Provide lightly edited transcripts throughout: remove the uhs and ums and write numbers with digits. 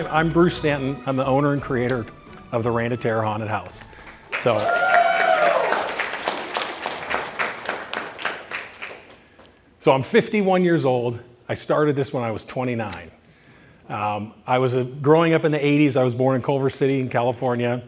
I'm Bruce Stanton. I'm the owner and creator of the Reign of Terror Haunted House. So I'm 51 years old. I started this when I was 29. Growing up in the 80s, I was born in Culver City in California,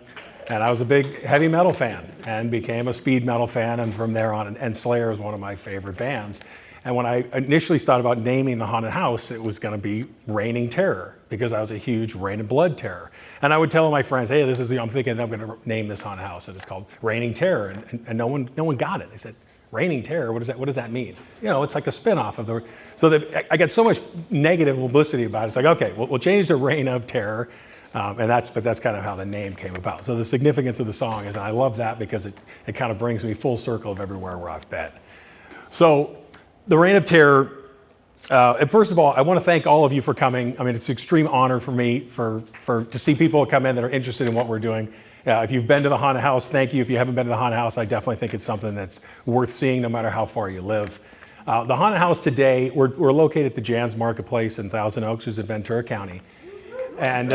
and I was a big heavy metal fan and became a speed metal fan, and from there on, and Slayer is one of my favorite bands. And when I initially thought about naming the haunted house, it was gonna be Reigning Terror, because I was a huge Rain of Blood terror. And I would tell my friends, hey, I'm thinking I'm gonna name this haunted house, and it's called Reigning Terror, and no one got it. They said, Reigning Terror, what does that mean? You know, it's like a spin-off of the, so that I got so much negative publicity about it. It's like, okay, we'll change to Reign of Terror, but that's kind of how the name came about. So the significance of the song is, and I love that because it kind of brings me full circle of everywhere where I've been. So the Reign of Terror, and first of all, I want to thank all of you for coming. I mean, it's an extreme honor for me to see people come in that are interested in what we're doing. If you've been to the haunted house, thank you. If you haven't been to the haunted house, I definitely think it's something that's worth seeing no matter how far you live. The haunted house today, we're located at the Jan's Marketplace in Thousand Oaks, which is in Ventura County. And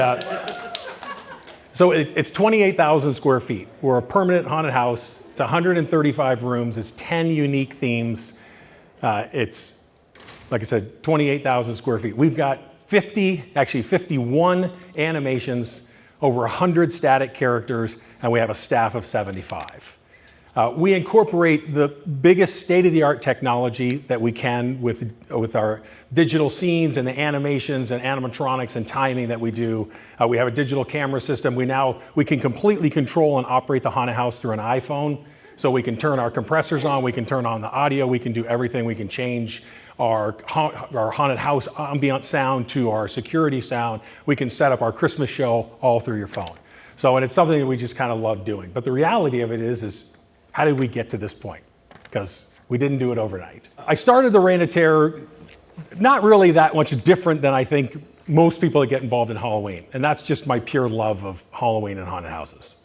so it's 28,000 square feet. We're a permanent haunted house. It's 135 rooms. It's 10 unique themes. It's, like I said, 28,000 square feet. We've got 51 animations, over 100 static characters, and we have a staff of 75. We incorporate the biggest state-of-the-art technology that we can with our digital scenes and the animations and animatronics and timing that we do. We have a digital camera system. We can completely control and operate the haunted house through an iPhone. So we can turn our compressors on, we can turn on the audio, we can do everything. We can change our haunted house ambient sound to our security sound. We can set up our Christmas show all through your phone. So, and it's something that we just kind of love doing. But the reality of it is how did we get to this point? Because we didn't do it overnight. I started the Reign of Terror not really that much different than I think most people that get involved in Halloween. And that's just my pure love of Halloween and haunted houses.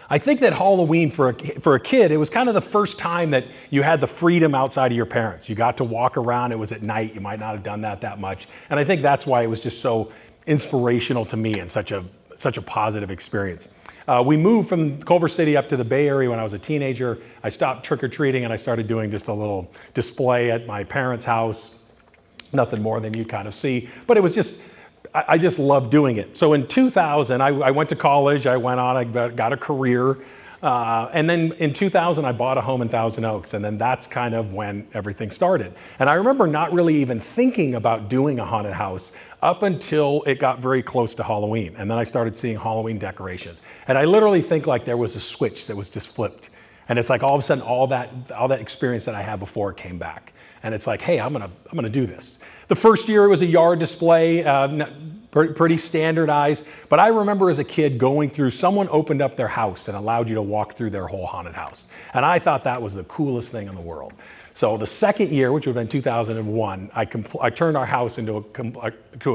I think that Halloween for a kid, it was kind of the first time that you had the freedom outside of your parents. You got to walk around, it was at night, you might not have done that much. And I think that's why it was just so inspirational to me and such a positive experience. We moved from Culver City up to the Bay Area when I was a teenager. I stopped trick-or-treating and I started doing just a little display at my parents' house. Nothing more than you kind of see, but it was just, I just loved doing it. So in 2000, I went to college, I got a career, and then in 2000, I bought a home in Thousand Oaks, and then that's kind of when everything started. And I remember not really even thinking about doing a haunted house up until it got very close to Halloween, and then I started seeing Halloween decorations. And I literally think like there was a switch that was just flipped. And it's like all of a sudden, all that experience that I had before came back. And it's like, hey, I'm gonna do this. The first year it was a yard display, pretty standardized. But I remember as a kid going through, someone opened up their house and allowed you to walk through their whole haunted house. And I thought that was the coolest thing in the world. So the second year, which would have been 2001, I turned our house into a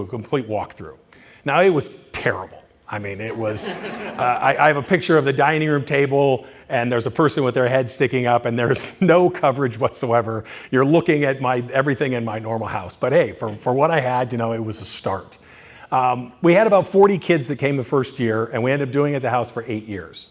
complete walkthrough. Now it was terrible. I mean, it was, I have a picture of the dining room table and there's a person with their head sticking up and there's no coverage whatsoever. You're looking at everything in my normal house. But hey, for what I had, it was a start. We had about 40 kids that came the first year and we ended up doing it at the house for 8 years.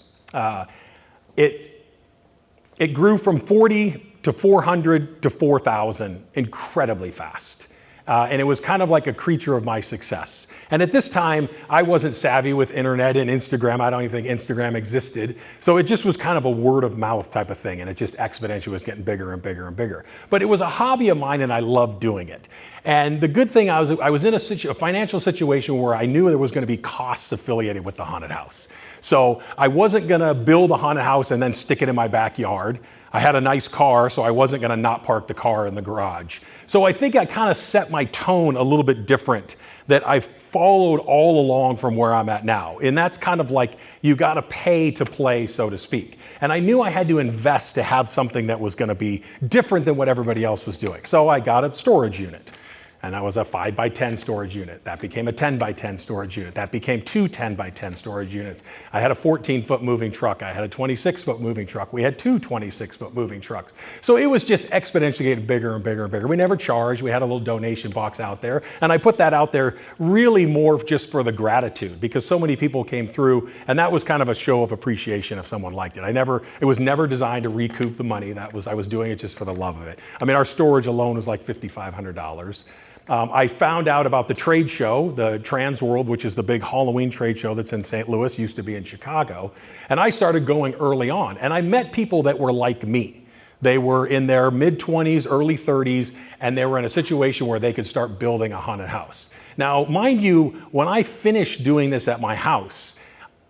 It grew from 40 to 400 to 4,000 incredibly fast. And it was kind of like a creature of my success. And at this time, I wasn't savvy with internet and Instagram. I don't even think Instagram existed. So it just was kind of a word of mouth type of thing. And it just exponentially was getting bigger and bigger and bigger. But it was a hobby of mine and I loved doing it. And the good thing, I was in a financial situation where I knew there was going to be costs affiliated with the haunted house. So I wasn't going to build a haunted house and then stick it in my backyard. I had a nice car, so I wasn't going to not park the car in the garage. So I think I kind of set my tone a little bit different that I've followed all along from where I'm at now. And that's kind of like you got to pay to play, so to speak. And I knew I had to invest to have something that was going to be different than what everybody else was doing. So I got a storage unit. And that was a 5 by 10 storage unit. That became a 10 by 10 storage unit. That became two 10 by 10 storage units. I had a 14-foot moving truck. I had a 26-foot moving truck. We had two 26-foot moving trucks. So it was just exponentially getting bigger and bigger and bigger. We never charged. We had a little donation box out there. And I put that out there really more just for the gratitude, because so many people came through, and that was kind of a show of appreciation if someone liked it. It was never designed to recoup the money. I was doing it just for the love of it. I mean, our storage alone was like $5,500. I found out about the trade show, the Trans World, which is the big Halloween trade show that's in St. Louis, used to be in Chicago. And I started going early on. And I met people that were like me. They were in their mid-20s, early 30s, and they were in a situation where they could start building a haunted house. Now, mind you, when I finished doing this at my house,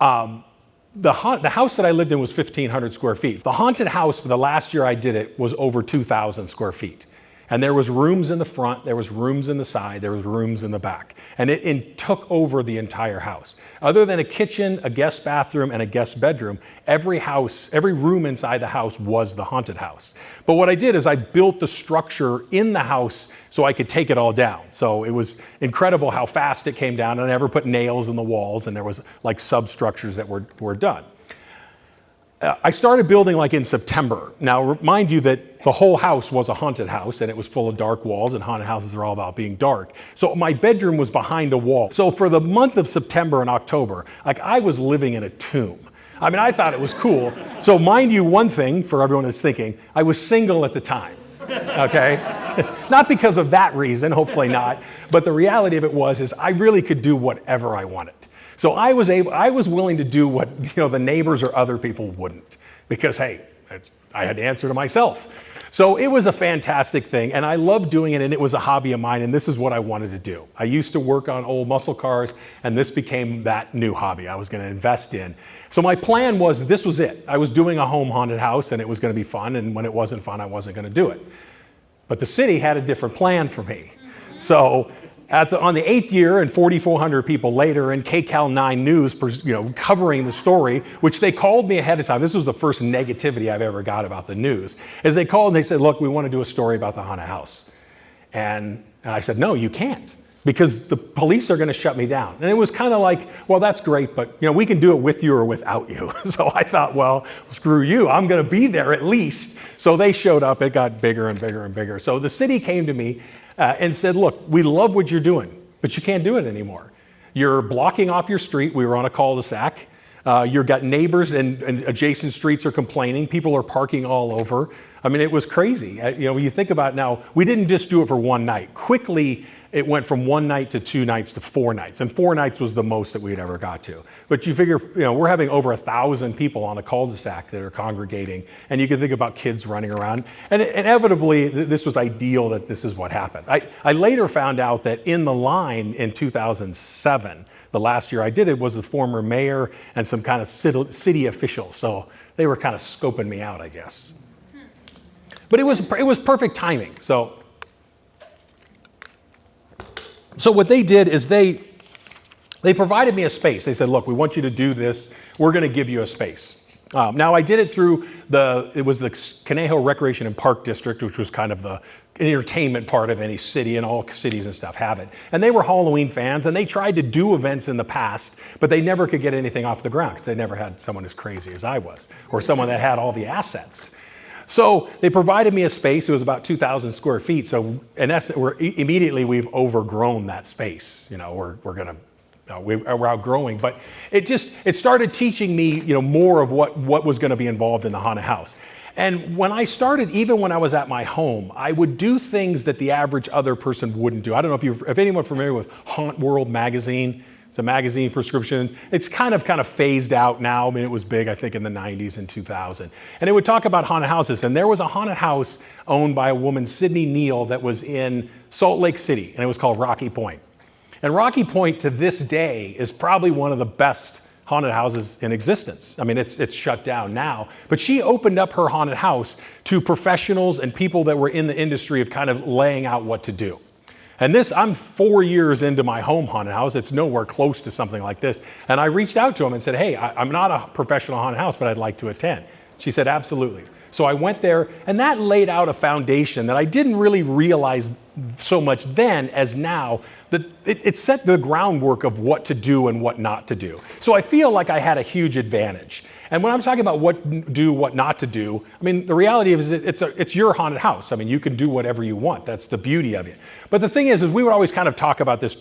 the house that I lived in was 1,500 square feet. The haunted house, for the last year I did it, was over 2,000 square feet. And there was rooms in the front, there was rooms in the side, there was rooms in the back. And it took over the entire house. Other than a kitchen, a guest bathroom, and a guest bedroom, every room inside the house was the haunted house. But what I did is I built the structure in the house so I could take it all down. So it was incredible how fast it came down. And I never put nails in the walls, and there was like substructures that were done. I started building like in September. Now, mind you that the whole house was a haunted house, and it was full of dark walls, and haunted houses are all about being dark. So my bedroom was behind a wall. So for the month of September and October, like I was living in a tomb. I mean, I thought it was cool. So mind you, one thing for everyone that's thinking, I was single at the time, okay? Not because of that reason, hopefully not, but the reality of it is I really could do whatever I wanted. So I was willing to do what the neighbors or other people wouldn't, because hey, I had to answer to myself. So it was a fantastic thing, and I loved doing it, and it was a hobby of mine, and this is what I wanted to do. I used to work on old muscle cars, and this became that new hobby I was going to invest in. So my plan was, this was it. I was doing a home haunted house, and it was going to be fun, and when it wasn't fun, I wasn't going to do it. But the city had a different plan for me. So on the 8th year and 4,400 people later, and KCAL 9 News, covering the story, which they called me ahead of time. This was the first negativity I've ever got about the news. As they called and they said, look, we want to do a story about the haunted house. And I said, no, you can't, because the police are going to shut me down. And it was kind of like, well, that's great, but we can do it with you or without you. So I thought, well, screw you. I'm going to be there at least. So they showed up. It got bigger and bigger and bigger. So the city came to me and said, look, we love what you're doing, but you can't do it anymore. You're blocking off your street. We were on a cul-de-sac. You've got neighbors and adjacent streets are complaining. People are parking all over. I mean, it was crazy. You think about it now, we didn't just do it for one night. Quickly, it went from 1 night to 2 nights to 4 nights. And 4 nights was the most that we'd ever got to. But you figure, we're having over 1,000 people on a cul-de-sac that are congregating. And you can think about kids running around. And inevitably, this was ideal that this is what happened. I later found out that in the line in 2007, the last year I did it, was the former mayor and some kind of city official. So they were kind of scoping me out, I guess. But it was perfect timing. So what they did is they provided me a space. They said, look, we want you to do this. We're going to give you a space. Now, I did it through the Conejo Recreation and Park District, which was kind of the entertainment part of any city, and all cities and stuff have it. And they were Halloween fans, and they tried to do events in the past, but they never could get anything off the ground because they never had someone as crazy as I was, or someone that had all the assets. So they provided me a space. It was about 2,000 square feet. So in essence, we've overgrown that space. We're outgrowing. But it started teaching me, more of what was going to be involved in the haunted house. And when I started, even when I was at my home, I would do things that the average other person wouldn't do. I don't know if anyone's familiar with Haunt World magazine. It's a magazine prescription. It's kind of phased out now. I mean, it was big, I think, in the 90s and 2000. And it would talk about haunted houses. And there was a haunted house owned by a woman, Sydney Neal, that was in Salt Lake City, and it was called Rocky Point. And Rocky Point, to this day, is probably one of the best haunted houses in existence. I mean, it's shut down now. But she opened up her haunted house to professionals and people that were in the industry of kind of laying out what to do. And I'm 4 years into my home haunted house. It's nowhere close to something like this. And I reached out to him and said, hey, I'm not a professional haunted house, but I'd like to attend. She said, absolutely. So I went there, and that laid out a foundation that I didn't really realize so much then as now, that it set the groundwork of what to do and what not to do. So I feel like I had a huge advantage. And when I'm talking about what do, what not to do, I mean, the reality is it's your haunted house. I mean, you can do whatever you want. That's the beauty of it. But the thing is we would always kind of talk about this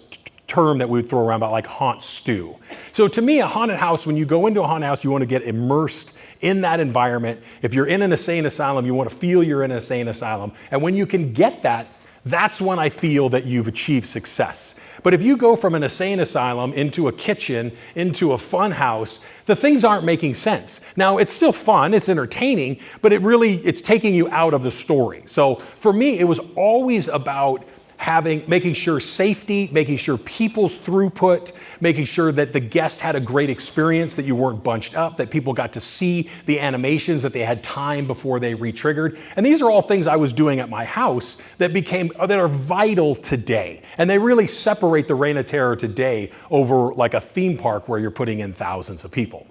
term that we would throw around about like haunt stew. So to me, a haunted house, when you go into a haunted house, you want to get immersed in that environment. If you're in an insane asylum, you want to feel you're in an insane asylum. And when you can get that, that's when I feel that you've achieved success. But if you go from an insane asylum into a kitchen, into a fun house, the things aren't making sense. Now, it's still fun, it's entertaining, but it's taking you out of the story. So for me, it was always about making sure safety, making sure people's throughput, making sure that the guest had a great experience, that you weren't bunched up, that people got to see the animations, that they had time before they re-triggered. And these are all things I was doing at my house that are vital today. And they really separate the Reign of Terror today over like a theme park where you're putting in thousands of people.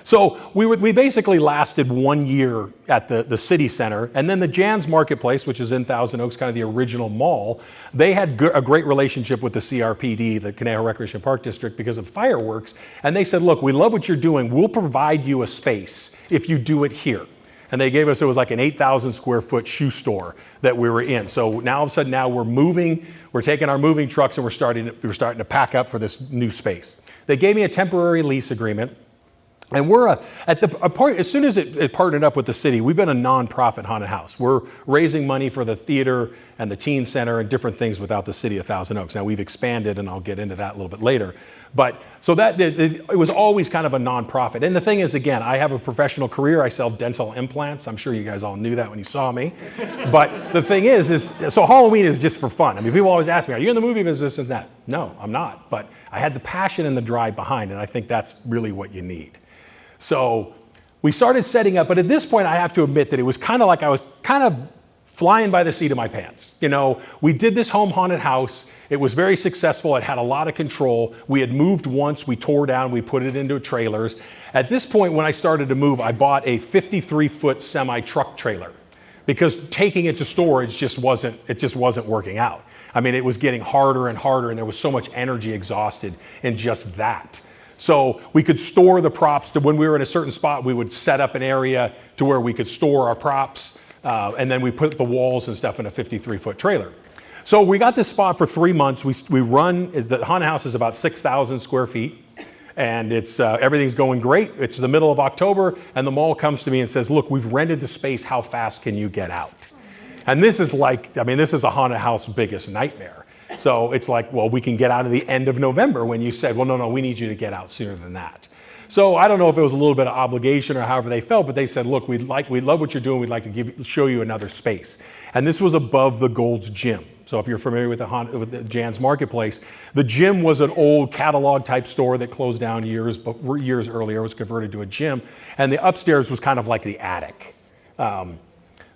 So we basically lasted 1 year at the city center, and then the Jan's Marketplace, which is in Thousand Oaks, kind of the original mall, they had a great relationship with the CRPD, the Conejo Recreation Park District, because of fireworks, and they said, look, we love what you're doing, we'll provide you a space if you do it here. And they gave us, it was like an 8,000 square foot shoe store that we were in. So now all of a sudden we're moving, we're taking our moving trucks and we're starting to pack up for this new space. They gave me a temporary lease agreement. And we're as soon as it partnered up with the city, we've been a nonprofit haunted house. We're raising money for the theater and the teen center and different things without the city of Thousand Oaks. Now we've expanded, and I'll get into that a little bit later. But so it was always kind of a nonprofit. And the thing is, again, I have a professional career. I sell dental implants. I'm sure you guys all knew that when you saw me. But the thing is so Halloween is just for fun. I mean, people always ask me, are you in the movie business and that? No, I'm not. But I had the passion and the drive behind, and I think that's really what you need. So we started setting up, but at this point I have to admit that it was kind of like I was kind of flying by the seat of my pants. You know, we did this home haunted house. It was very successful. It had a lot of control. We had moved once, we tore down, we put it into trailers. At this point, when I started to move, I bought a 53-foot semi-truck trailer because taking it to storage just wasn't working out. I mean, it was getting harder and harder, and there was so much energy exhausted in just that. So we could store the props to when we were in a certain spot, we would set up an area to where we could store our props, and then we put the walls and stuff in a 53-foot trailer. So we got this spot for 3 months. The haunted house is about 6,000 square feet, and everything's going great. It's the middle of October, and the mall comes to me and says, look, we've rented the space. How fast can you get out? And this is a haunted house biggest nightmare. So it's like, well, we can get out of the end of November, when you said, well, no, we need you to get out sooner than that. So I don't know if it was a little bit of obligation or however they felt, but they said, look, we love what you're doing. We'd like to show you another space. And this was above the Gold's Gym. So if you're familiar with the Jan's Marketplace, the gym was an old catalog type store that closed down years earlier. It was converted to a gym. And the upstairs was kind of like the attic.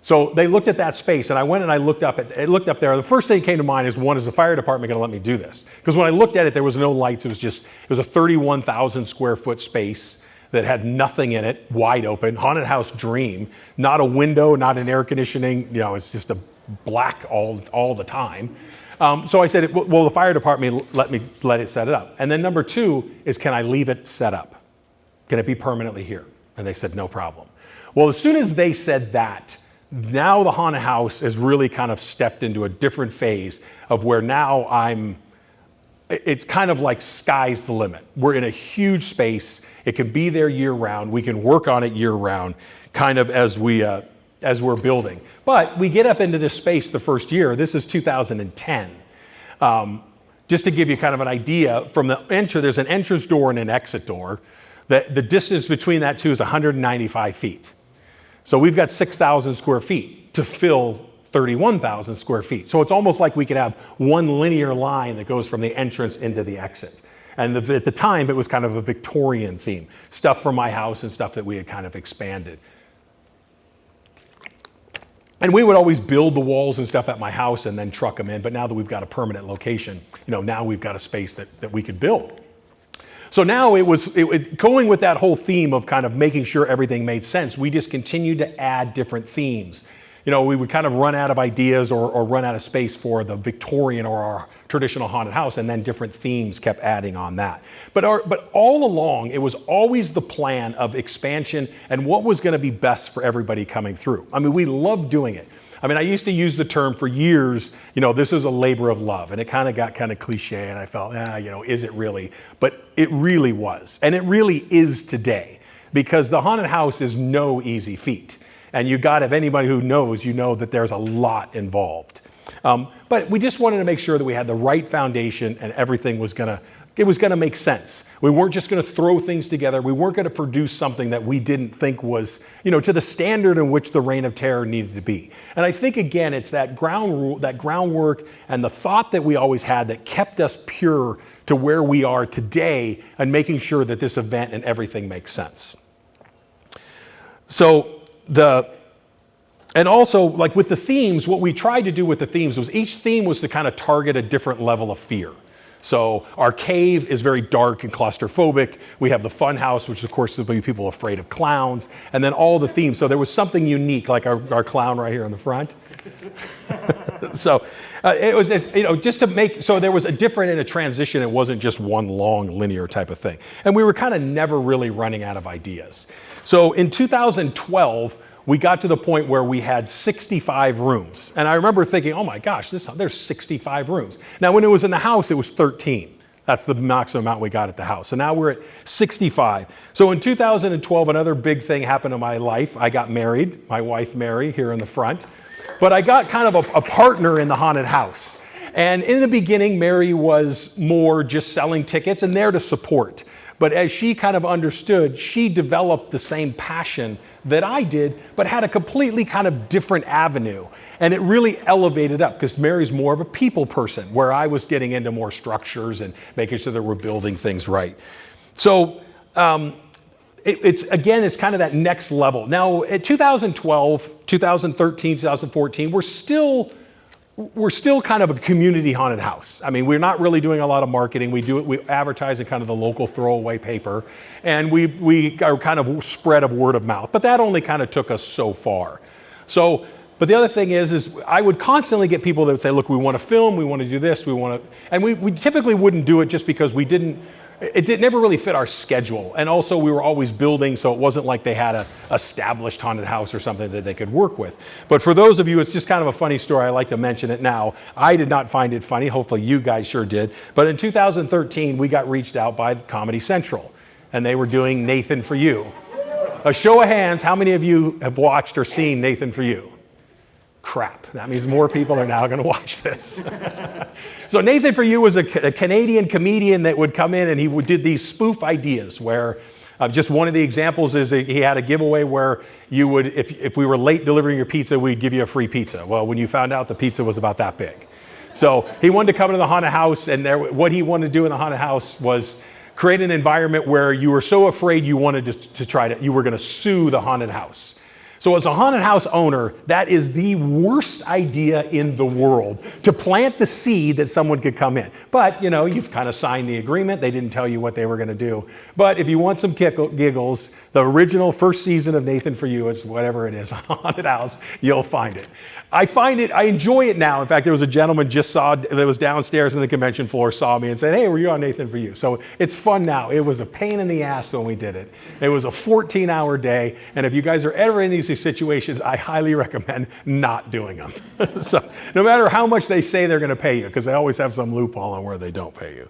So they looked at that space, and I went and I looked up there. The first thing that came to mind is the fire department going to let me do this? Because when I looked at it, there was no lights. It was a 31,000 square foot space that had nothing in it, wide open, haunted house dream, not a window, not an air conditioning. You know, it's just a black all the time. So I said, well, the fire department let it set it up. And then number two is, can I leave it set up? Can it be permanently here? And they said, no problem. Well, as soon as they said that, now the haunted house has really kind of stepped into a different phase of where now it's kind of like sky's the limit. We're in a huge space. It can be there year round. We can work on it year round, kind of as we're building. But we get up into this space the first year. This is 2010. Just to give you kind of an idea, there's an entrance door and an exit door. The distance between that two is 195 feet. So we've got 6,000 square feet to fill 31,000 square feet. So it's almost like we could have one linear line that goes from the entrance into the exit. And at the time, it was kind of a Victorian theme. Stuff from my house and stuff that we had kind of expanded. And we would always build the walls and stuff at my house and then truck them in. But now that we've got a permanent location, now we've got a space that we could build. So now going with that whole theme of kind of making sure everything made sense, we just continued to add different themes. We would kind of run out of ideas or run out of space for the Victorian or our traditional haunted house, and then different themes kept adding on that. But all along, it was always the plan of expansion and what was going to be best for everybody coming through. I mean, we loved doing it. I mean, I used to use the term for years, this is a labor of love, and it kind of got kind of cliche, and I felt, is it really? But it really was, and it really is today, because the haunted house is no easy feat. And if anybody who knows, that there's a lot involved. But we just wanted to make sure that we had the right foundation and everything was gonna make sense. We weren't just gonna throw things together. We weren't gonna produce something that we didn't think was, to the standard in which the Reign of Terror needed to be. And I think, again, it's that groundwork and the thought that we always had that kept us pure to where we are today and making sure that this event and everything makes sense. And also, like with the themes, what we tried to do with the themes was each theme was to kind of target a different level of fear. So our cave is very dark and claustrophobic. We have the fun house, which of course will be people afraid of clowns, and then all the themes. So there was something unique, like our clown right here in the front. So it was, just to make, so there was a different in a transition. It wasn't just one long linear type of thing. And we were kind of never really running out of ideas. So in 2012, we got to the point where we had 65 rooms. And I remember thinking, oh my gosh, there's 65 rooms. Now, when it was in the house, it was 13. That's the maximum amount we got at the house. So now we're at 65. So in 2012, another big thing happened in my life. I got married, my wife Mary here in the front. But I got kind of a partner in the haunted house. And in the beginning, Mary was more just selling tickets and there to support. But as she kind of understood, she developed the same passion that I did, but had a completely kind of different avenue. And it really elevated up because Mary's more of a people person, where I was getting into more structures and making sure that we're building things right. So it's kind of that next level. Now, at 2012, 2013, 2014, we're still kind of a community haunted house. I mean, we're not really doing a lot of marketing. We advertise in kind of the local throwaway paper, and we are kind of spread of word of mouth. But that only kind of took us so far. But the other thing is I would constantly get people that would say, look, we want to film, we want to do this, and we typically wouldn't do it just because it never really fit our schedule. And also we were always building, so it wasn't like they had a established haunted house or something that they could work with. But for those of you, it's just kind of a funny story. I like to mention it now. I did not find it funny. Hopefully you guys sure did. But in 2013, we got reached out by Comedy Central, and they were doing Nathan For You. A show of hands, how many of you have watched or seen Nathan For You? Crap. That means more people are now going to watch this. So Nathan For You was a Canadian comedian that would come in and he did these spoof ideas where just one of the examples is he had a giveaway where you would, if we were late delivering your pizza, we'd give you a free pizza. Well, when you found out the pizza was about that big. So he wanted to come into the haunted house, and what he wanted to do in the haunted house was create an environment where you were so afraid you wanted you were going to sue the haunted house. So as a haunted house owner, that is the worst idea in the world, to plant the seed that someone could come in. But, you've kind of signed the agreement. They didn't tell you what they were going to do. But if you want some giggles, the original first season of Nathan For You is whatever it is, haunted house, you'll find it. I enjoy it now. In fact, there was a gentleman that was downstairs in the convention floor, saw me and said, hey, were you on Nathan For You? So it's fun now. It was a pain in the ass when we did it. It was a 14-hour day. And if you guys are ever in these situations, I highly recommend not doing them. So no matter how much they say they're going to pay you, because they always have some loophole on where they don't pay you.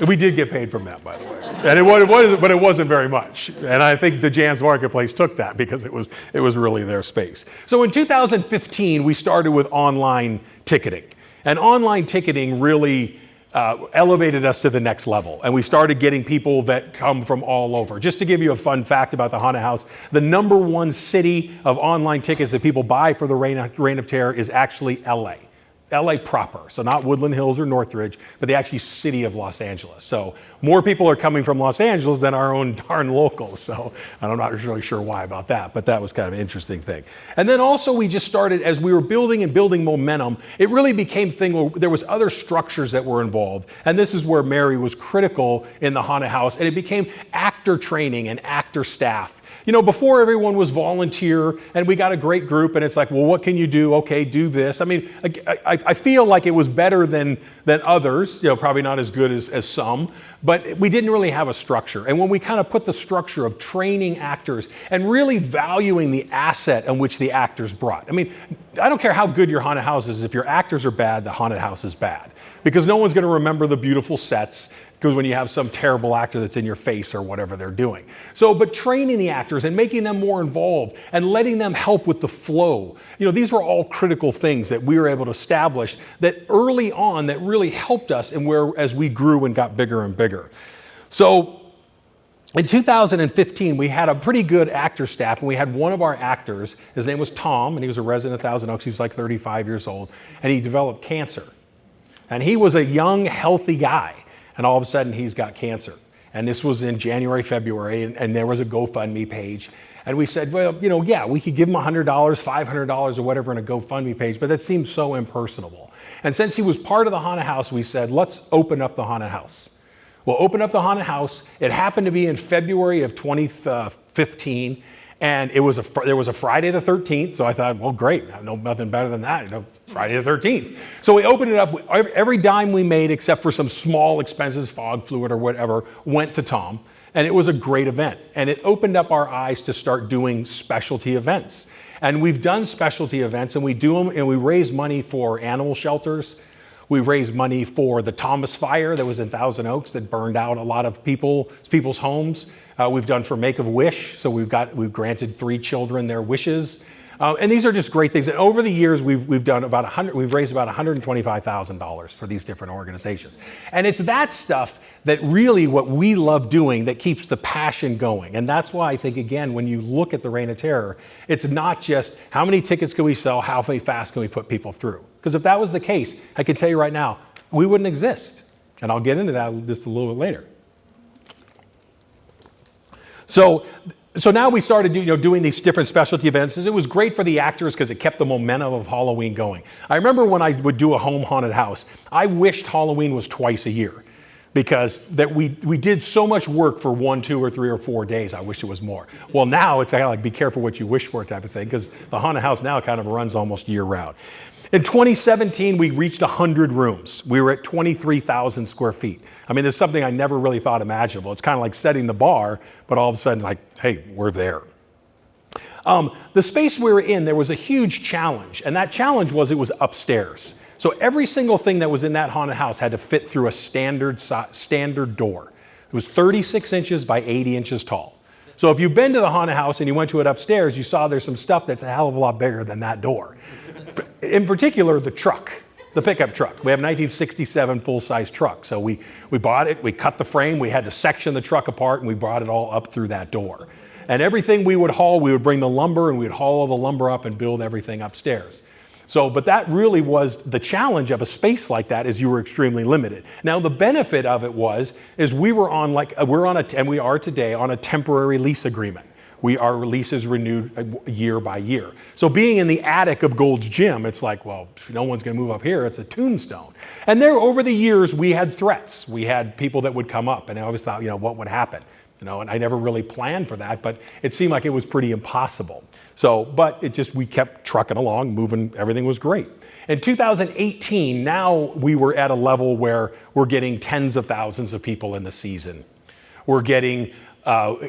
We did get paid from that, by the way. And but it wasn't very much. And I think the Jan's Marketplace took that because it was really their space. So in 2015, we started with online ticketing. And online ticketing really elevated us to the next level. And we started getting people that come from all over. Just to give you a fun fact about the haunted house, the number one city of online tickets that people buy for the Reign of Terror is actually LA proper. So not Woodland Hills or Northridge, but the actually city of Los Angeles. So more people are coming from Los Angeles than our own darn locals. So I'm not really sure why about that, but that was kind of an interesting thing. And then also we just started, as we were building and building momentum, it really became a thing where there was other structures that were involved. And this is where Mary was critical in the haunted house, and it became actor training and actor staff. You know, before everyone was volunteer, and we got a great group, and it's like, well, what can you do? Okay, do this. I mean, I feel like it was better than others, you know, probably not as good as some, but we didn't really have a structure. And when we kind of put the structure of training actors and really valuing the asset in which the actors brought. I mean, I don't care how good your haunted house is, if your actors are bad, the haunted house is bad. Because no one's gonna remember the beautiful sets, because when you have some terrible actor that's in your face or whatever they're doing. So, but training the actors and making them more involved and letting them help with the flow. You know, these were all critical things that we were able to establish that early on that really helped us and as we grew and got bigger and bigger. So in 2015, we had a pretty good actor staff, and we had one of our actors, his name was Tom, and he was a resident of Thousand Oaks. He was like 35 years old, and he developed cancer. And he was a young, healthy guy. And all of a sudden he's got cancer. And this was in January, February, and there was a GoFundMe page. And we said, well, you know, yeah, we could give him $100, $500 or whatever in a GoFundMe page, but that seemed so impersonable. And since he was part of the haunted house, we said, let's open up the haunted house. We'll open up the haunted house. It happened to be in February of 2015. And there was a Friday the 13th, so I thought, well, great, I know nothing better than that, you know, Friday the 13th. So we opened it up. Every dime we made, except for some small expenses, fog fluid or whatever, went to Tom. And it was a great event. And it opened up our eyes to start doing specialty events. And we've done specialty events, and we do them, and we raise money for animal shelters. We raised money for the Thomas Fire that was in Thousand Oaks that burned out a lot of people's homes. We've done for Make-A-Wish, so we've granted 3 children their wishes. And these are just great things. And over the years, we've raised about $125,000 for these different organizations. And it's that stuff that really what we love doing that keeps the passion going. And that's why I think, again, when you look at the Reign of Terror, it's not just how many tickets can we sell, how fast can we put people through? Because if that was the case, I can tell you right now, we wouldn't exist. And I'll get into that just a little bit later. So now we started doing these different specialty events. It was great for the actors because it kept the momentum of Halloween going. I remember when I would do a home haunted house, I wished Halloween was twice a year because we did so much work for 1, 2, or 3, or 4 days. I wish it was more. Well, now it's kind of like be careful what you wish for type of thing because the haunted house now kind of runs almost year round. In 2017, we reached 100 rooms. We were at 23,000 square feet. I mean, it's something I never really thought imaginable. It's kind of like setting the bar, but all of a sudden, like, hey, we're there. The space we were in, there was a huge challenge, and that challenge was it was upstairs. So every single thing that was in that haunted house had to fit through a standard door. It was 36 inches by 80 inches tall. So if you've been to the haunted house and you went to it upstairs, you saw there's some stuff that's a hell of a lot bigger than that door. In particular, the truck, the pickup truck. We have a 1967 full-size truck. So we bought it, we cut the frame, we had to section the truck apart, and we brought it all up through that door. And everything we would haul, we would bring the lumber, and we'd haul all the lumber up and build everything upstairs. So, but that really was the challenge of a space like that, is you were extremely limited. Now, the benefit of it is we were on and we are today on a temporary lease agreement. Our lease is renewed year by year. So being in the attic of Gold's Gym, it's like, well, no one's going to move up here. It's a tombstone. And there, over the years, we had threats. We had people that would come up, and I always thought, what would happen? And I never really planned for that, but it seemed like it was pretty impossible. So, but we kept trucking along, moving, everything was great. In 2018, now we were at a level where we're getting tens of thousands of people in the season. We're getting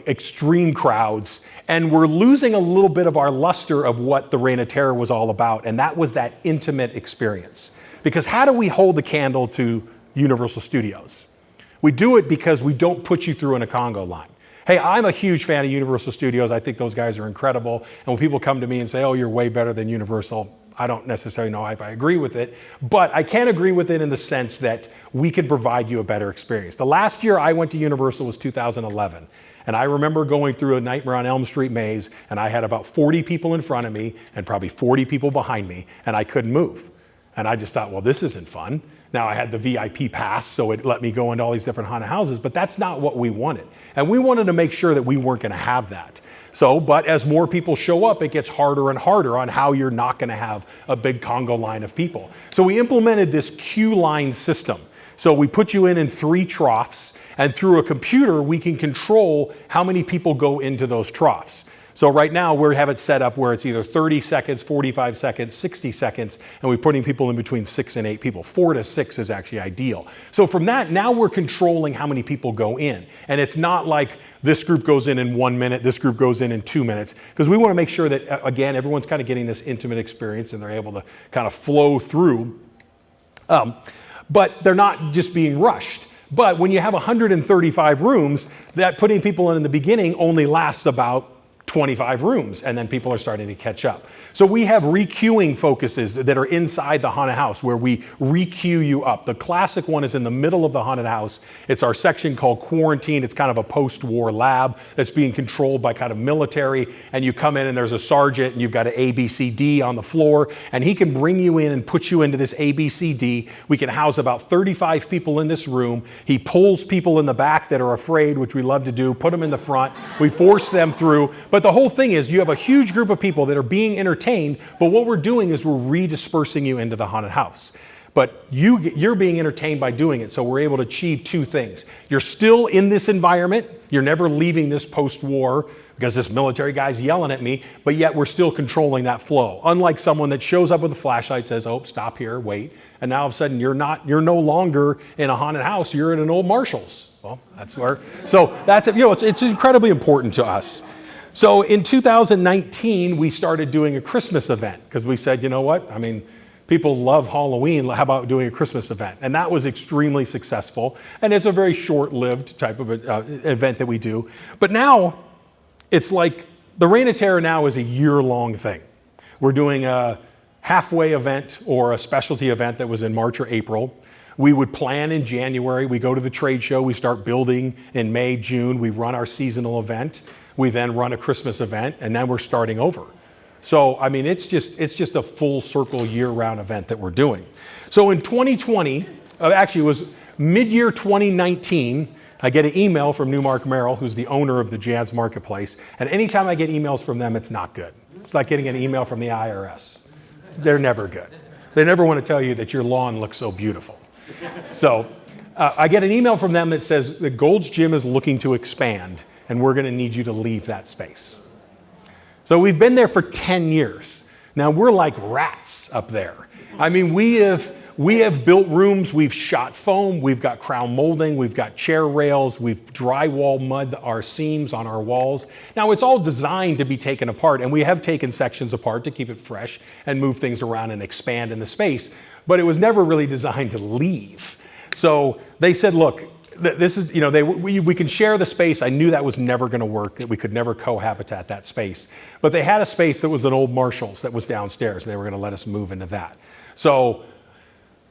extreme crowds, and we're losing a little bit of our luster of what the Reign of Terror was all about, and that was that intimate experience. Because how do we hold the candle to Universal Studios? We do it because we don't put you through in a Congo line. Hey, I'm a huge fan of Universal Studios. I think those guys are incredible. And when people come to me and say, oh, you're way better than Universal, I don't necessarily know if I agree with it, but I can agree with it in the sense that we can provide you a better experience. The last year I went to Universal was 2011. And I remember going through a Nightmare on Elm Street maze, and I had about 40 people in front of me and probably 40 people behind me, and I couldn't move. And I just thought, well, this isn't fun. Now I had the VIP pass, so it let me go into all these different haunted houses, but that's not what we wanted. And we wanted to make sure that we weren't gonna have that. So, but as more people show up, it gets harder and harder on how you're not gonna have a big Congo line of people. So we implemented this queue line system. So we put you in 3 troughs, and through a computer, we can control how many people go into those troughs. So right now, we have it set up where it's either 30 seconds, 45 seconds, 60 seconds, and we're putting people in between 6 and 8 people. 4 to 6 is actually ideal. So from that, now we're controlling how many people go in. And it's not like this group goes in 1 minute, this group goes in 2 minutes, because we want to make sure that, again, everyone's kind of getting this intimate experience and they're able to kind of flow through. But they're not just being rushed. But when you have 135 rooms, that putting people in the beginning only lasts about 25 rooms, and then people are starting to catch up. So we have requeuing focuses that are inside the haunted house where we requeue you up. The classic one is in the middle of the haunted house. It's our section called quarantine. It's kind of a post-war lab that's being controlled by kind of military, and you come in and there's a sergeant and you've got an ABCD on the floor, and he can bring you in and put you into this ABCD. We can house about 35 people in this room. He pulls people in the back that are afraid, which we love to do, put them in the front. We force them through. But the whole thing is you have a huge group of people that are being entertained, but what we're doing is we're redispersing you into the haunted house. But you're being entertained by doing it, so we're able to achieve 2 things. You're still in this environment. You're never leaving this post-war because this military guy's yelling at me, but yet we're still controlling that flow. Unlike someone that shows up with a flashlight, says, oh, stop here, wait, and now all of a sudden you're no longer in a haunted house, you're in an old Marshall's. Well, that's where, so that's, it's incredibly important to us. So in 2019, we started doing a Christmas event because we said, you know what? I mean, people love Halloween. How about doing a Christmas event? And that was extremely successful. And it's a very short-lived type of event that we do. But now it's like the Reign of Terror now is a year-long thing. We're doing a halfway event or a specialty event that was in March or April. We would plan in January. We go to the trade show. We start building in May, June. We run our seasonal event. We then run a Christmas event, and then we're starting over. So, I mean, it's just a full circle year-round event that we're doing. So in 2020, actually it was mid-year 2019, I get an email from Newmark Merrill, who's the owner of the Jazz Marketplace, and anytime I get emails from them, it's not good. It's like getting an email from the IRS. They're never good. They never want to tell you that your lawn looks so beautiful. So I get an email from them that says that Gold's Gym is looking to expand, and we're going to need you to leave that space. So we've been there for 10 years. Now we're like rats up there. I mean, we have built rooms, we've shot foam, we've got crown molding, we've got chair rails, we've drywall mud our seams on our walls. Now it's all designed to be taken apart, and we have taken sections apart to keep it fresh and move things around and expand in the space, but it was never really designed to leave. So they said, look, this is, we can share the space. I knew that was never going to work, that we could never cohabitat that space. But they had a space that was an old Marshall's that was downstairs, and they were going to let us move into that. So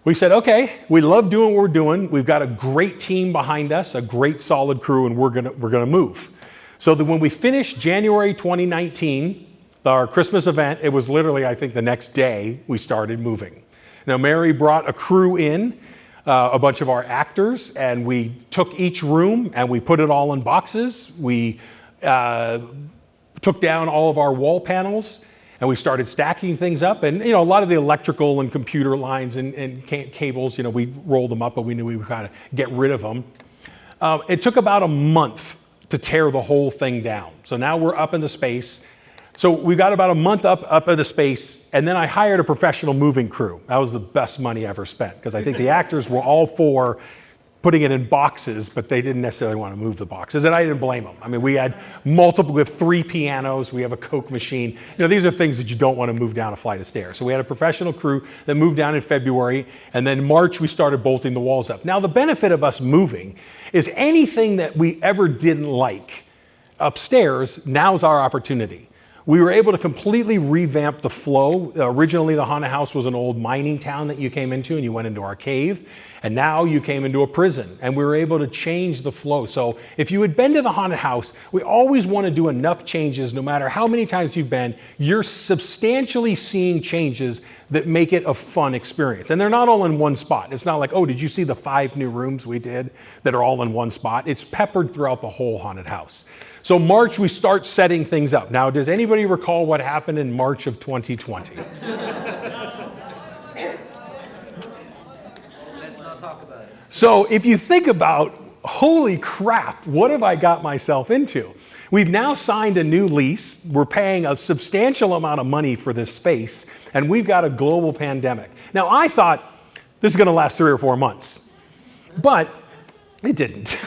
we said, okay, we love doing what we're doing. We've got a great team behind us, a great solid crew, and we're gonna move. So that when we finished January 2019, our Christmas event, it was literally, I think, the next day we started moving. Now, Mary brought a crew in, a bunch of our actors, and we took each room and we put it all in boxes. We took down all of our wall panels and we started stacking things up. And a lot of the electrical and computer lines and cables, we rolled them up, but we knew we would kind of get rid of them. It took about a month to tear the whole thing down. So now we're up in the space. So we got about a month up in the space, and then I hired a professional moving crew. That was the best money I ever spent, because I think the actors were all for putting it in boxes, but they didn't necessarily want to move the boxes, and I didn't blame them. I mean, we have 3 pianos, we have a Coke machine. These are things that you don't want to move down a flight of stairs. So we had a professional crew that moved down in February, and then March we started bolting the walls up. Now the benefit of us moving is anything that we ever didn't like upstairs, now's our opportunity. We were able to completely revamp the flow. Originally, the haunted house was an old mining town that you came into and you went into our cave. And now you came into a prison, and we were able to change the flow. So if you had been to the haunted house, we always want to do enough changes. No matter how many times you've been, you're substantially seeing changes that make it a fun experience. And they're not all in one spot. It's not like, oh, did you see the 5 new rooms we did that are all in one spot? It's peppered throughout the whole haunted house. So March, we start setting things up. Now, does anybody recall what happened in March of 2020? Let's not talk about it. So if you think about, holy crap, what have I got myself into? We've now signed a new lease. We're paying a substantial amount of money for this space, and we've got a global pandemic. Now, I thought this is going to last 3 or 4 months, but it didn't.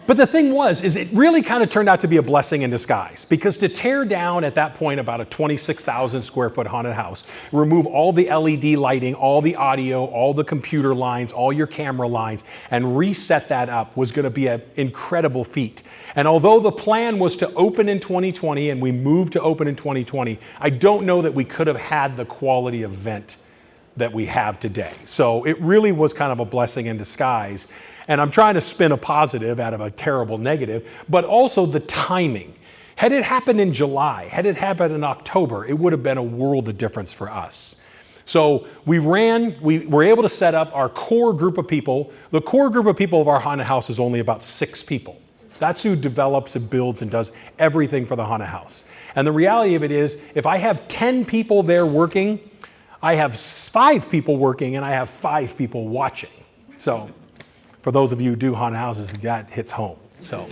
But the thing is it really kind of turned out to be a blessing in disguise, because to tear down at that point about a 26,000 square foot haunted house, remove all the LED lighting, all the audio, all the computer lines, all your camera lines, and reset that up was going to be an incredible feat. And although the plan was to open in 2020 and we moved to open in 2020, I don't know that we could have had the quality event that we have today. So it really was kind of a blessing in disguise. And I'm trying to spin a positive out of a terrible negative, but also the timing. Had it happened in July, had it happened in October, it would have been a world of difference for us. So we were able to set up our core group of people. The core group of people of our haunted house is only about 6 people. That's who develops and builds and does everything for the haunted house. And the reality of it is, if I have 10 people there working, I have 5 people working and I have 5 people watching. So for those of you who do haunted houses, that hits home. So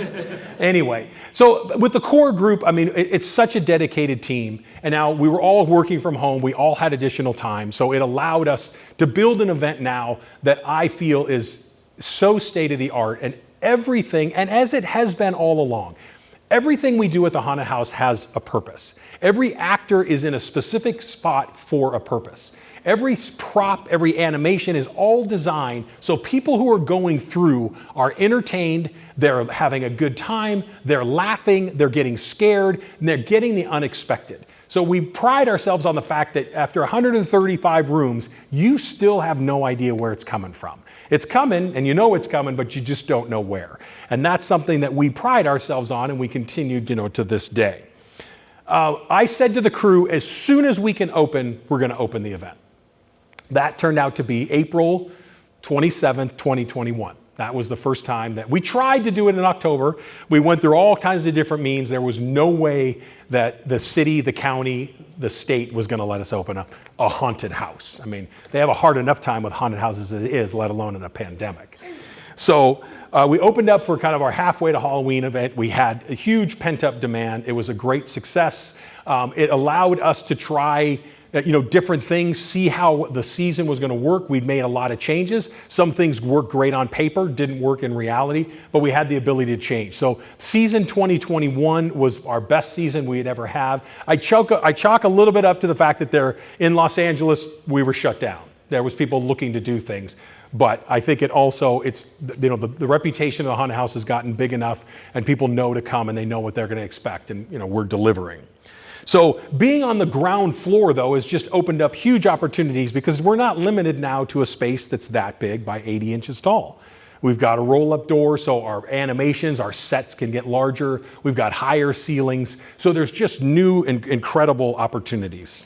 anyway, so with the core group, I mean, it's such a dedicated team. And now we were all working from home. We all had additional time. So it allowed us to build an event now that I feel is so state of the art, and everything, and as it has been all along, everything we do at the haunted house has a purpose. Every actor is in a specific spot for a purpose. Every prop, every animation is all designed so people who are going through are entertained, they're having a good time, they're laughing, they're getting scared, and they're getting the unexpected. So we pride ourselves on the fact that after 135 rooms, you still have no idea where it's coming from. It's coming, and you know it's coming, but you just don't know where. And that's something that we pride ourselves on, and we continue, to this day. I said to the crew, as soon as we can open, we're going to open the event. That turned out to be April 27th, 2021. That was the first time that we tried to do it in October. We went through all kinds of different means. There was no way that the city, the county, the state was going to let us open a haunted house. I mean, they have a hard enough time with haunted houses as it is, let alone in a pandemic. So we opened up for kind of our halfway to Halloween event. We had a huge pent-up demand. It was a great success. It allowed us to try different things, see how the season was going to work. We'd made a lot of changes. Some things worked great on paper, didn't work in reality, but we had the ability to change. So season 2021 was our best season we'd ever have. I chalk a little bit up to the fact that in Los Angeles, we were shut down. There was people looking to do things. But I think the reputation of the haunted house has gotten big enough, and people know to come and they know what they're going to expect, and we're delivering. So being on the ground floor, though, has just opened up huge opportunities, because we're not limited now to a space that's that big by 80 inches tall. We've got a roll-up door, so our animations, our sets can get larger. We've got higher ceilings. So there's just new and incredible opportunities.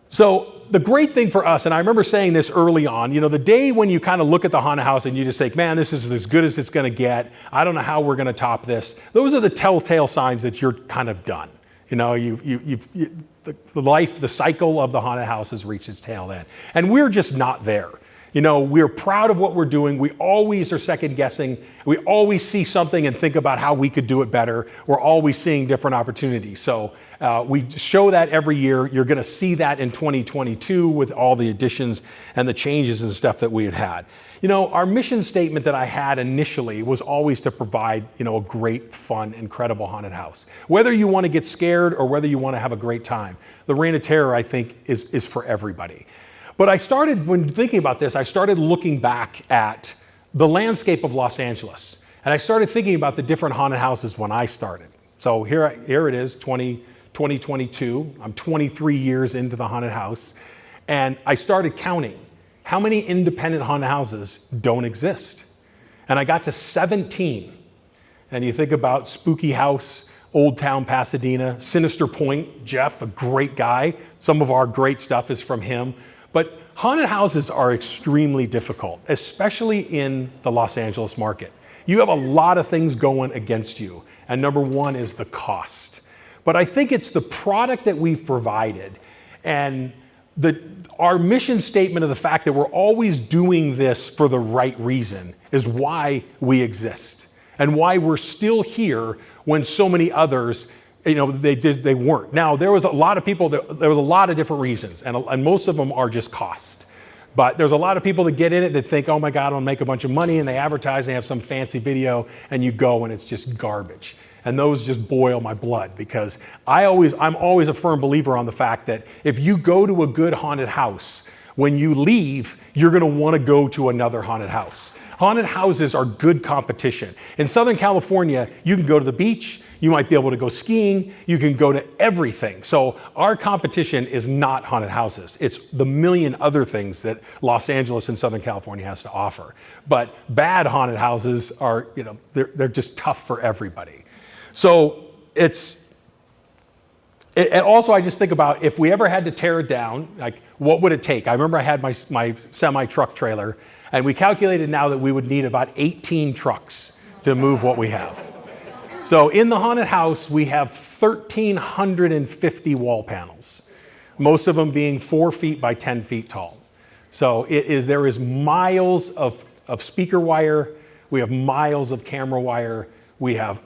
So the great thing for us, and I remember saying this early on, the day when you kind of look at the haunted house and you just think, man, this is as good as it's going to get. I don't know how we're going to top this. Those are the telltale signs that you're kind of done. The cycle of the haunted house has reached its tail end. And we're just not there. We're proud of what we're doing. We always are second guessing. We always see something and think about how we could do it better. We're always seeing different opportunities. So we show that every year. You're going to see that in 2022 with all the additions and the changes and stuff that we had. Our mission statement that I had initially was always to provide, a great, fun, incredible haunted house. Whether you want to get scared or whether you want to have a great time, the Reign of Terror, I think, is for everybody. But when thinking about this, I started looking back at the landscape of Los Angeles. And I started thinking about the different haunted houses when I started. So here it is, 2022. I'm 23 years into the haunted house. And I started counting how many independent haunted houses don't exist. And I got to 17. And you think about Spooky House, Old Town Pasadena, Sinister Point, Jeff, a great guy. Some of our great stuff is from him. But haunted houses are extremely difficult, especially in the Los Angeles market. You have a lot of things going against you. And number one is the cost. But I think it's the product that we've provided and our mission statement of the fact that we're always doing this for the right reason is why we exist and why we're still here when so many others, they weren't. Now, there was a lot of people, there was a lot of different reasons, and most of them are just cost. But there's a lot of people that get in it that think, oh my God, I'll make a bunch of money, and they advertise, they have some fancy video, and you go and it's just garbage. And those just boil my blood because I'm always a firm believer on the fact that if you go to a good haunted house, when you leave, you're gonna wanna go to another haunted house. Haunted houses are good competition. In Southern California, you can go to the beach, you might be able to go skiing, you can go to everything. So our competition is not haunted houses. It's the million other things that Los Angeles and Southern California has to offer. But bad haunted houses are, they're just tough for everybody. So and also I just think about if we ever had to tear it down, like what would it take? I remember I had my semi-truck trailer, and we calculated now that we would need about 18 trucks to move what we have. So in the haunted house, we have 1,350 wall panels, most of them being 4 feet by 10 feet tall. So there is miles of speaker wire, we have miles of camera wire, we have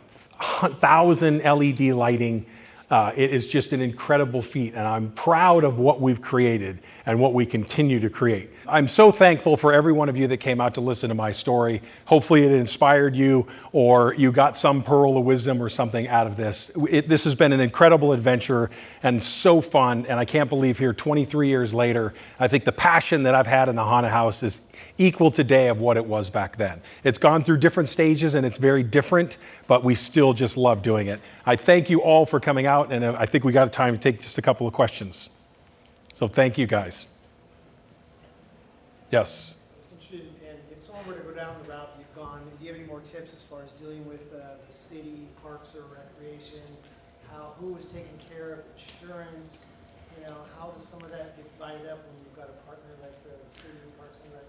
1,000 LED lighting. It is just an incredible feat, and I'm proud of what we've created and what we continue to create. I'm so thankful for every one of you that came out to listen to my story. Hopefully it inspired you, or you got some pearl of wisdom or something out of this. This has been an incredible adventure and so fun, and I can't believe here 23 years later, I think the passion that I've had in the haunted house is equal today of what it was back then. It's gone through different stages and it's very different, but we still just love doing it. I thank you all for coming out, and I think we got time to take just a couple of questions. So thank you guys. Yes? And if someone were to go down the route you've gone, do you have any more tips as far as dealing with the city, parks or recreation? Who is taking care of insurance? How does some of that get divided up when you've got a partner like the city, parks and rec?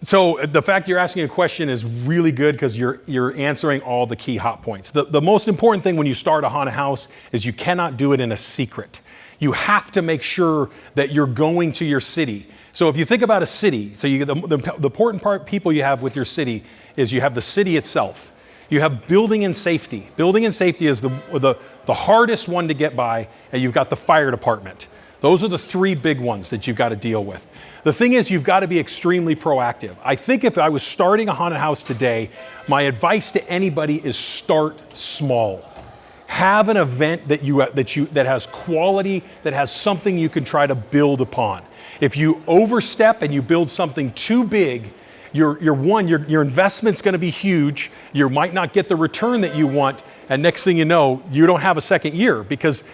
So the fact you're asking a question is really good because you're answering all the key hot points. The most important thing when you start a haunted house is you cannot do it in a secret. You have to make sure that you're going to your city. So if you think about a city, so the important people you have with your city is you have the city itself. You have building and safety. Building and safety is the hardest one to get by, and you've got the fire department. Those are the three big ones that you've got to deal with. The thing is, you've got to be extremely proactive. I think if I was starting a haunted house today, my advice to anybody is start small. Have an event that has quality, that has something you can try to build upon. If you overstep and you build something too big, your investment's going to be huge. You might not get the return that you want, and next thing you know, you don't have a second year. Because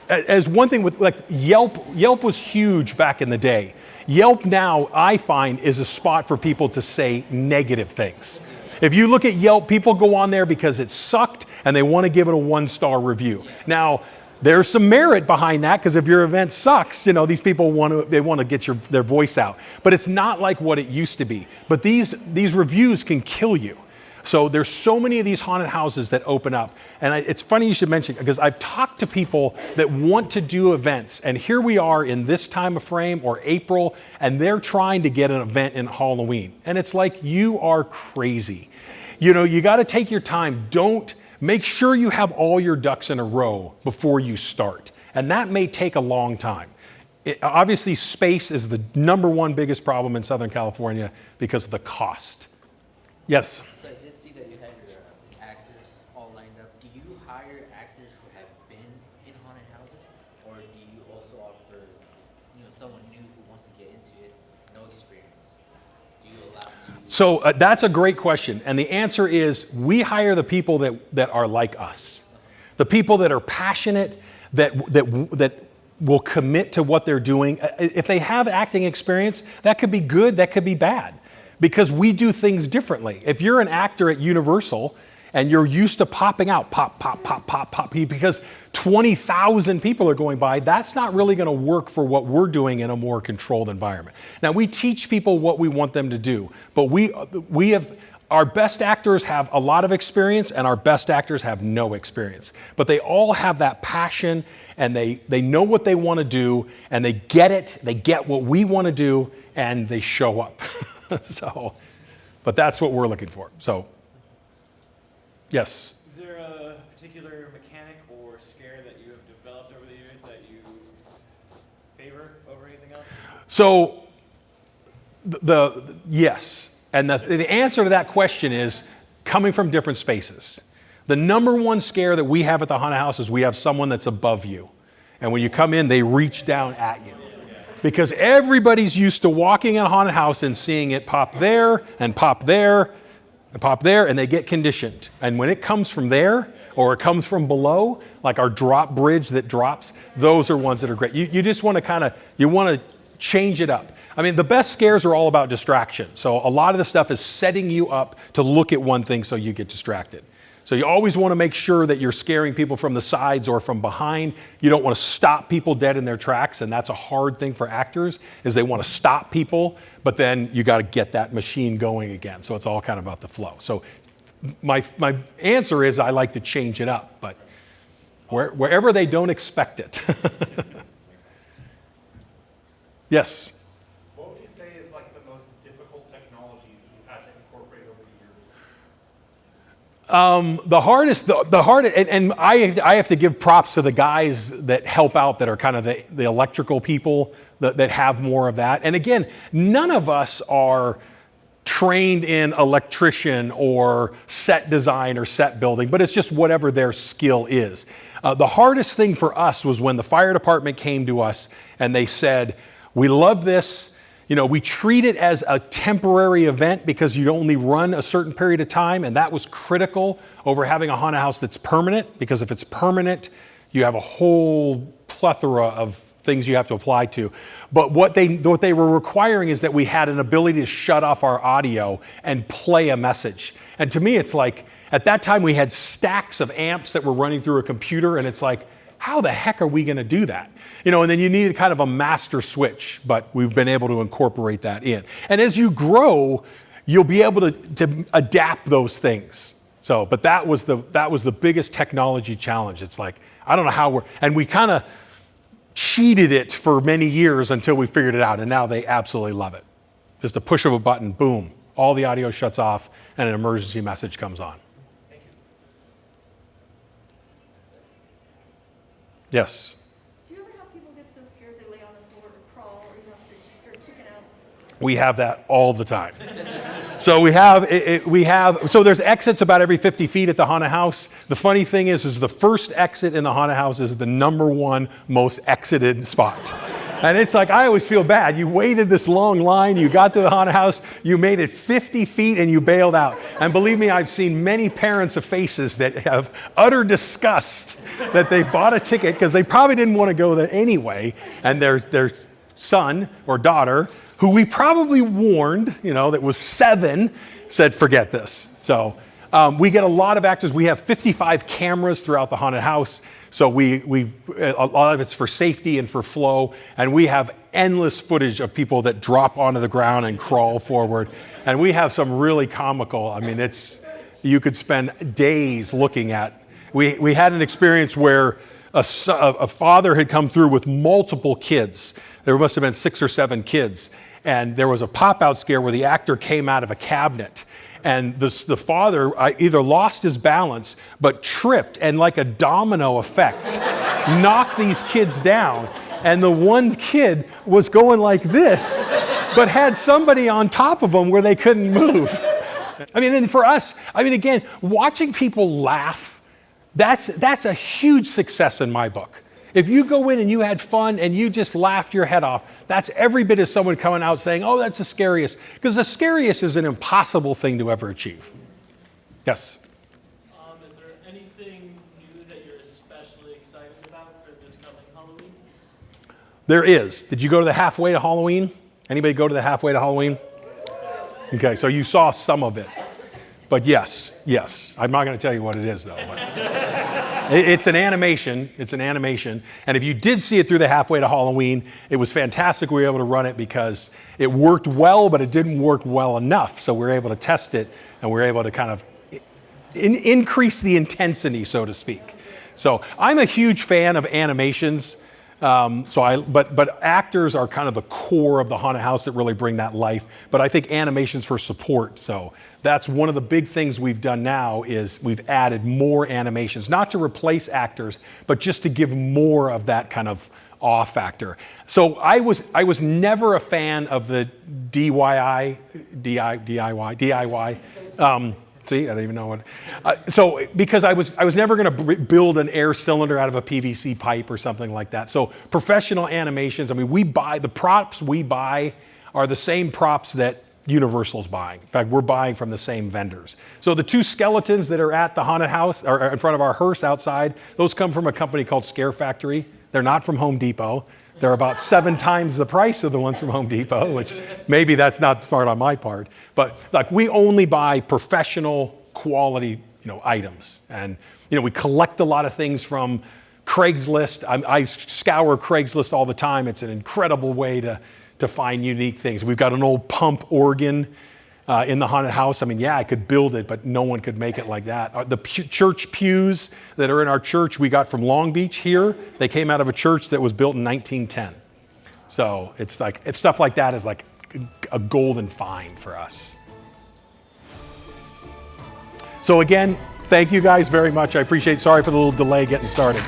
as one thing with like Yelp was huge back in the day. Yelp now, I find, is a spot for people to say negative things. If you look at Yelp, people go on there because it sucked and they want to give it a 1-star review. Now, there's some merit behind that because if your event sucks, these people want to get their voice out. But it's not like what it used to be. But these reviews can kill you. So there's so many of these haunted houses that open up. And it's funny you should mention, because I've talked to people that want to do events. And here we are in this time of frame, or April, and they're trying to get an event in Halloween. And it's like, you are crazy. You got to take your time. Make sure you have all your ducks in a row before you start. And that may take a long time. Obviously, space is the number one biggest problem in Southern California because of the cost. Yes? So I did see that you had your actors all lined up. Do you hire actors who have been in haunted houses? Or do you also offer, someone new who wants to get into it, no experience? Do you allow you? So that's a great question. And the answer is we hire the people that are like us. The people that are passionate, that will commit to what they're doing. If they have acting experience, that could be good, that could be bad. Because we do things differently. If you're an actor at Universal and you're used to popping out, pop, pop, pop, pop, pop, because 20,000 people are going by, that's not really going to work for what we're doing in a more controlled environment. Now, we teach people what we want them to do, but our best actors have a lot of experience and our best actors have no experience. But they all have that passion and they know what they want to do and they get it, they get what we want to do and they show up. But that's what we're looking for. So, yes? Is there a particular mechanic or scare that you have developed over the years that you favor over anything else? So, yes. And the answer to that question is coming from different spaces. The number one scare that we have at the haunted house is we have someone that's above you. And when you come in, they reach down at you. Because everybody's used to walking in a haunted house and seeing it pop there and pop there and pop there, and they get conditioned. And when it comes from there or it comes from below, like our drop bridge that drops, those are ones that are great. You just want to you want to change it up. I mean, the best scares are all about distraction. So a lot of the stuff is setting you up to look at one thing so you get distracted. So you always want to make sure that you're scaring people from the sides or from behind. You don't want to stop people dead in their tracks, and that's a hard thing for actors, is they want to stop people, but then you got to get that machine going again. So it's all kind of about the flow. So my answer is I like to change it up, but wherever they don't expect it. Yes? What would you say is like the most difficult technology that you've had to incorporate over the years? The hardest, and I have to give props to the guys that help out that are kind of the electrical people that have more of that. And again, none of us are trained in electrician or set design or set building, but it's just whatever their skill is. The hardest thing for us was when the fire department came to us and they said, we love this. You know, we treat it as a temporary event because you only run a certain period of time, and that was critical over having a haunted house that's permanent, because if it's permanent, you have a whole plethora of things you have to apply to. But what they were requiring is that we had an ability to shut off our audio and play a message. And to me, it's like, at that time we had stacks of amps that were running through a computer, and it's like, how the heck are we going to do that? You know, and then you needed kind of a master switch, but we've been able to incorporate that in. And as you grow, you'll be able to adapt those things. So, but that was the biggest technology challenge. It's like, I don't know how and we kind of cheated it for many years until we figured it out, and now they absolutely love it. Just a push of a button, boom, all the audio shuts off and an emergency message comes on. Yes. Do you ever have people get so scared they lay on the floor or crawl or you have to their chicken out? We have that all the time. So so there's exits about every 50 feet at the haunted house. The funny thing is the first exit in the haunted house is the number one most exited spot. And it's like, I always feel bad. You waited this long line, you got to the haunted house, you made it 50 feet and you bailed out. And believe me, I've seen many parents of faces that have utter disgust that they bought a ticket because they probably didn't want to go there anyway. And their son or daughter, who we probably warned, that was 7, said, forget this. So we get a lot of actors. We have 55 cameras throughout the haunted house. So a lot of it's for safety and for flow. And we have endless footage of people that drop onto the ground and crawl forward. And we have some really comical, you could spend days looking at. We had an experience where a father had come through with multiple kids. There must have been 6 or 7 kids. And there was a pop-out scare where the actor came out of a cabinet. And the father either lost his balance, but tripped, and like a domino effect, knocked these kids down. And the one kid was going like this, but had somebody on top of them where they couldn't move. And for us, again, watching people laugh, that's a huge success in my book. If you go in and you had fun and you just laughed your head off, that's every bit as someone coming out saying, oh, that's the scariest. Because the scariest is an impossible thing to ever achieve. Yes? Is there anything new that you're especially excited about for this coming Halloween? There is. Did you go to the halfway to Halloween? Anybody go to the halfway to Halloween? Okay, so you saw some of it. But yes. I'm not going to tell you what it is, though. But it's an animation. And if you did see it through the halfway to Halloween, it was fantastic we were able to run it because it worked well, but it didn't work well enough. So we were able to test it, and we were able to kind of increase the intensity, so to speak. So I'm a huge fan of animations. But actors are kind of the core of the haunted house that really bring that life. But I think animations for support. So that's one of the big things we've done now is we've added more animations, not to replace actors, but just to give more of that kind of awe factor. So I was never a fan of the DIY. See, I don't even know what. So because I was never going to build an air cylinder out of a PVC pipe or something like that. So professional animations. I mean, the props we buy are the same props that Universal's buying. In fact, we're buying from the same vendors. So the two skeletons that are at the haunted house or in front of our hearse outside, those come from a company called Scare Factory. They're not from Home Depot. They're about 7 times the price of the ones from Home Depot, which maybe that's not smart on my part. But like we only buy professional quality, items. And, we collect a lot of things from Craigslist. I scour Craigslist all the time. It's an incredible way to find unique things. We've got an old pump organ in the haunted house. I mean, yeah, I could build it, but no one could make it like that. The church pews that are in our church we got from Long Beach here. They came out of a church that was built in 1910. So it's stuff like that is like a golden find for us. So again, thank you guys very much. I appreciate it. Sorry for the little delay getting started.